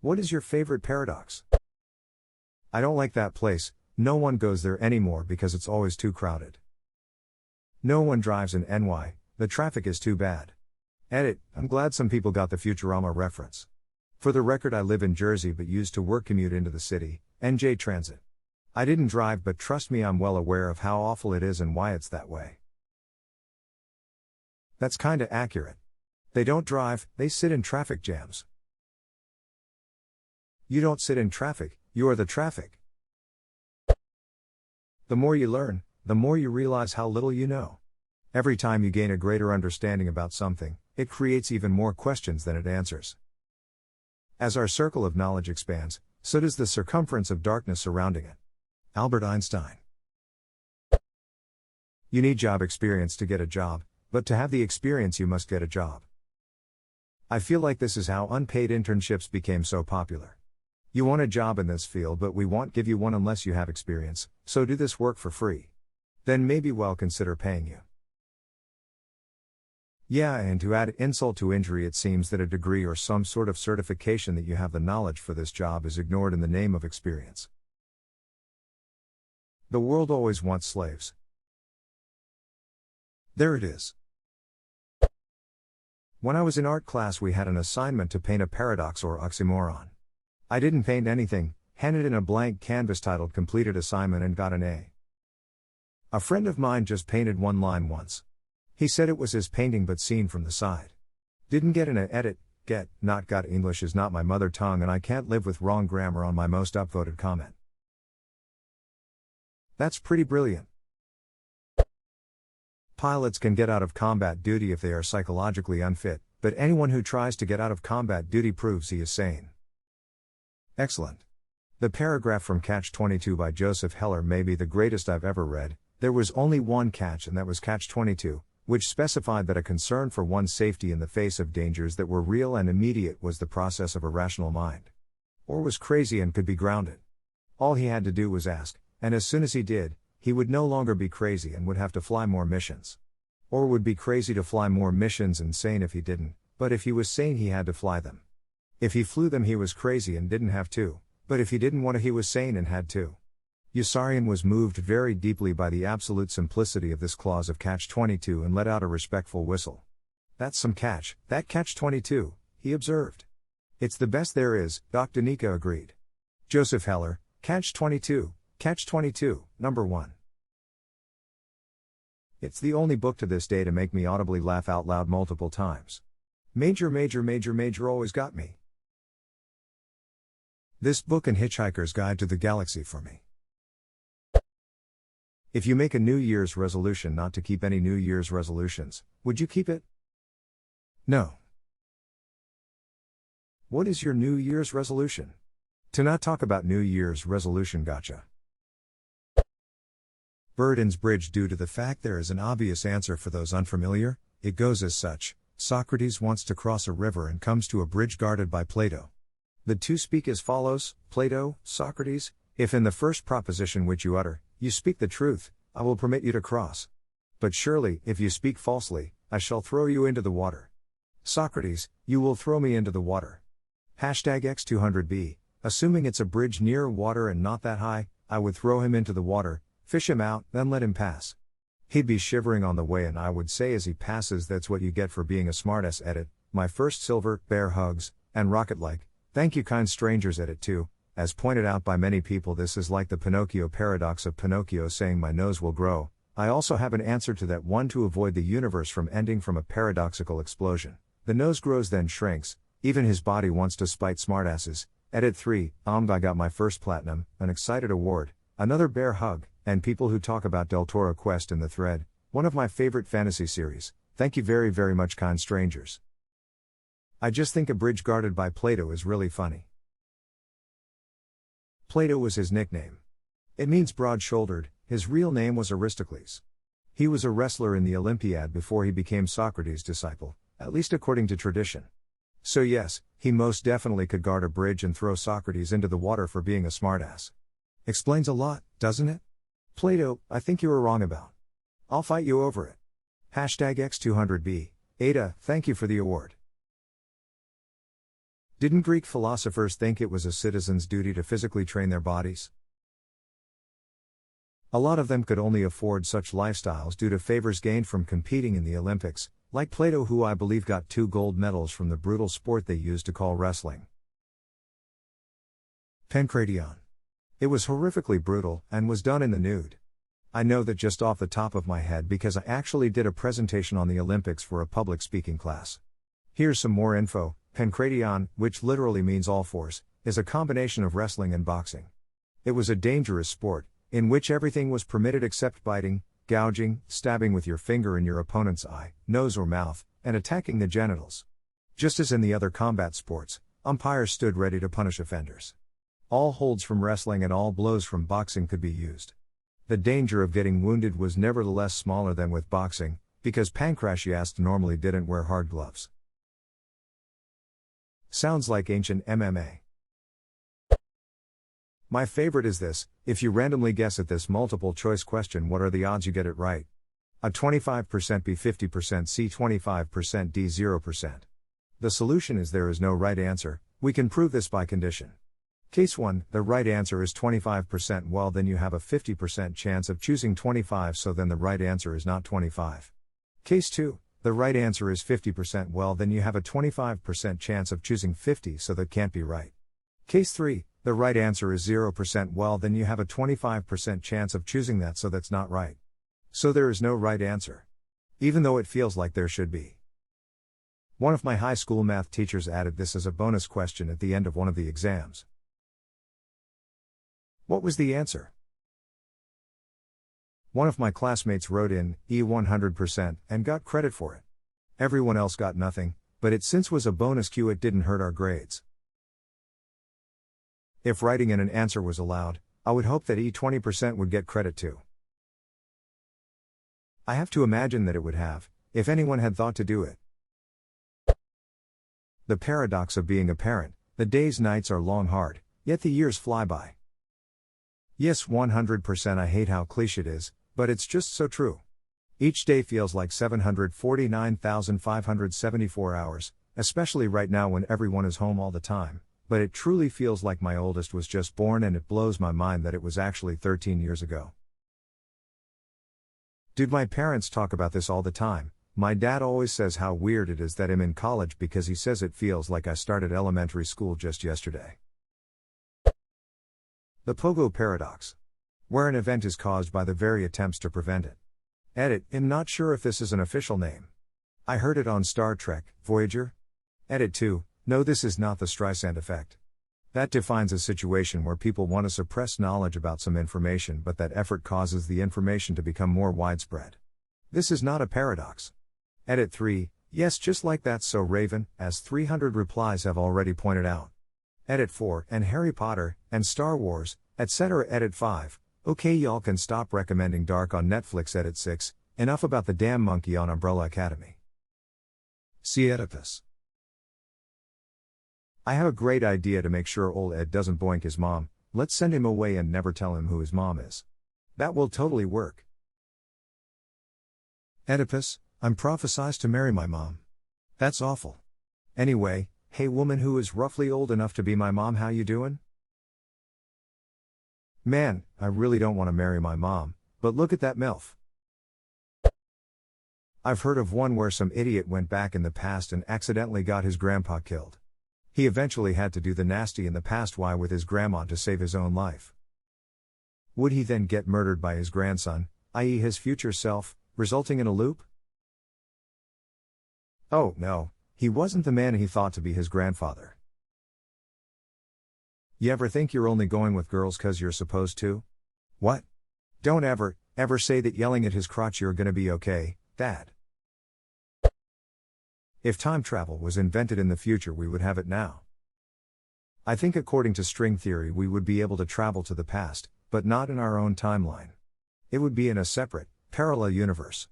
What is your favorite paradox? I don't like that place, no one goes there anymore because it's always too crowded. No one drives in NY, the traffic is too bad. Edit, I'm glad some people got the Futurama reference. For the record, I live in Jersey but used to work commute into the city, NJ Transit. I didn't drive, but trust me, I'm well aware of how awful it is and why it's that way. That's kinda accurate. They don't drive, they sit in traffic jams. You don't sit in traffic, you are the traffic. The more you learn, the more you realize how little you know. Every time you gain a greater understanding about something, it creates even more questions than it answers. As our circle of knowledge expands, so does the circumference of darkness surrounding it. Albert Einstein. You need job experience to get a job, but to have the experience you must get a job. I feel like this is how unpaid internships became so popular. You want a job in this field, but we won't give you one unless you have experience, so do this work for free. Then maybe we'll consider paying you. Yeah, and to add insult to injury, it seems that a degree or some sort of certification that you have the knowledge for this job is ignored in the name of experience. The world always wants slaves. There it is. When I was in art class, we had an assignment to paint a paradox or oxymoron. I didn't paint anything, handed in a blank canvas titled completed assignment and got an A. A friend of mine just painted one line once. He said it was his painting but seen from the side. Didn't get an A. Edit, get, not got. English is not my mother tongue and I can't live with wrong grammar on my most upvoted comment. That's pretty brilliant. Pilots can get out of combat duty if they are psychologically unfit, but anyone who tries to get out of combat duty proves he is sane. Excellent. The paragraph from Catch-22 by Joseph Heller may be the greatest I've ever read. There was only one catch, and that was Catch-22, which specified that a concern for one's safety in the face of dangers that were real and immediate was the process of a rational mind. Or was crazy and could be grounded. All he had to do was ask, and as soon as he did, he would no longer be crazy and would have to fly more missions. Or would be crazy to fly more missions and sane if he didn't, but if he was sane he had to fly them. If he flew them he was crazy and didn't have to, but if he didn't want to he was sane and had to. Yossarian was moved very deeply by the absolute simplicity of this clause of Catch-22 and let out a respectful whistle. That's some catch, that Catch-22, he observed. It's the best there is, Doc Danica agreed. Joseph Heller, Catch-22, Catch-22, number 1. It's the only book to this day to make me audibly laugh out loud multiple times. Major always got me. This book and Hitchhiker's Guide to the Galaxy for me. If you make a New Year's resolution not to keep any New Year's resolutions, would you keep it? No. What is your New Year's resolution? To not talk about New Year's resolution. Gotcha. Burden's bridge. Due to the fact there is an obvious answer for those unfamiliar, it goes as such. Socrates wants to cross a river and comes to a bridge guarded by Plato. The two speak as follows, Plato, Socrates, if in the first proposition which you utter, you speak the truth, I will permit you to cross. But surely, if you speak falsely, I shall throw you into the water. Socrates, you will throw me into the water. #X200b, assuming it's a bridge near water and not that high, I would throw him into the water, fish him out, then let him pass. He'd be shivering on the way and I would say as he passes, that's what you get for being a smartass. Edit, my first silver, bear hugs, and rocket-like, thank you kind strangers. Edit 2, as pointed out by many people, this is like the Pinocchio paradox of Pinocchio saying my nose will grow. I also have an answer to that one to avoid the universe from ending from a paradoxical explosion. The nose grows then shrinks, even his body wants to spite smartasses. Edit 3, I got my first platinum, an excited award, another bear hug, and people who talk about Del Toro Quest in the thread, one of my favorite fantasy series. Thank you very much kind strangers. I just think a bridge guarded by Plato is really funny. Plato was his nickname. It means broad-shouldered. His real name was Aristocles. He was a wrestler in the Olympiad before he became Socrates' disciple, at least according to tradition. So yes, he most definitely could guard a bridge and throw Socrates into the water for being a smartass. Explains a lot, doesn't it? Plato, I think you were wrong about. I'll fight you over it. #X200b, Ada, thank you for the award. Didn't Greek philosophers think it was a citizen's duty to physically train their bodies? A lot of them could only afford such lifestyles due to favors gained from competing in the Olympics, like Plato, who I believe got 2 gold medals from the brutal sport they used to call wrestling. Pancration. It was horrifically brutal, and was done in the nude. I know that just off the top of my head because I actually did a presentation on the Olympics for a public speaking class. Here's some more info. Pancration, which literally means all fours, is a combination of wrestling and boxing. It was a dangerous sport, in which everything was permitted except biting, gouging, stabbing with your finger in your opponent's eye, nose or mouth, and attacking the genitals. Just as in the other combat sports, umpires stood ready to punish offenders. All holds from wrestling and all blows from boxing could be used. The danger of getting wounded was nevertheless smaller than with boxing, because pancratiasts normally didn't wear hard gloves. Sounds like ancient MMA. My favorite is this: if you randomly guess at this multiple choice question, what are the odds you get it right? A 25% B 50% C 25% D 0%. The solution is there is no right answer. We can prove this by condition. Case 1, the right answer is 25%, well then you have a 50% chance of choosing 25, so then the right answer is not 25. Case 2, the right answer is 50%, well then you have a 25% chance of choosing 50, so that can't be right. Case 3, the right answer is 0%, well then you have a 25% chance of choosing that, so that's not right. So there is no right answer. Even though it feels like there should be. One of my high school math teachers added this as a bonus question at the end of one of the exams. What was the answer? One of my classmates wrote in E100% and got credit for it. Everyone else got nothing, but since was a bonus Q, it didn't hurt our grades. If writing in an answer was allowed, I would hope that E20% would get credit too. I have to imagine that it would have, if anyone had thought to do it. The paradox of being a parent: the days, nights are long hard, yet the years fly by. Yes, 100%. I hate how cliché it is, but it's just so true. Each day feels like 749,574 hours, especially right now when everyone is home all the time, but it truly feels like my oldest was just born, and it blows my mind that it was actually 13 years ago. Dude, my parents talk about this all the time. My dad always says how weird it is that I'm in college because he says it feels like I started elementary school just yesterday. The Pogo Paradox. Where an event is caused by the very attempts to prevent it. Edit, I'm not sure if this is an official name. I heard it on Star Trek, Voyager. Edit 2, no, this is not the Streisand effect. That defines a situation where people want to suppress knowledge about some information, but that effort causes the information to become more widespread. This is not a paradox. Edit 3, yes, just like that, so Raven, as 300 replies have already pointed out. Edit 4, and Harry Potter, and Star Wars, etc. Edit 5, okay, y'all can stop recommending Dark on Netflix. Edit 6, enough about the damn monkey on Umbrella Academy. See Oedipus. I have a great idea to make sure old Ed doesn't boink his mom. Let's send him away and never tell him who his mom is. That will totally work. Oedipus, I'm prophesied to marry my mom. That's awful. Anyway, hey woman who is roughly old enough to be my mom, how you doing? Man, I really don't want to marry my mom, but look at that MILF. I've heard of one where some idiot went back in the past and accidentally got his grandpa killed. He eventually had to do the nasty in the past with his grandma to save his own life. Would he then get murdered by his grandson, i.e. his future self, resulting in a loop? Oh no, he wasn't the man he thought to be his grandfather. You ever think you're only going with girls 'cause you're supposed to? What? Don't ever say that yelling at his crotch you're gonna be okay, Dad. If time travel was invented in the future, we would have it now. I think according to string theory we would be able to travel to the past, but not in our own timeline. It would be in a separate, parallel universe.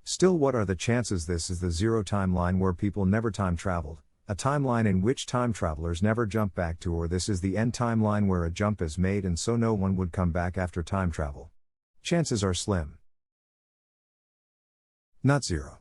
Still, what are the chances this is the zero timeline where people never time traveled, a timeline in which time travelers never jump back to, or this is the end timeline where a jump is made and so no one would come back after time travel? Chances are slim. Not zero.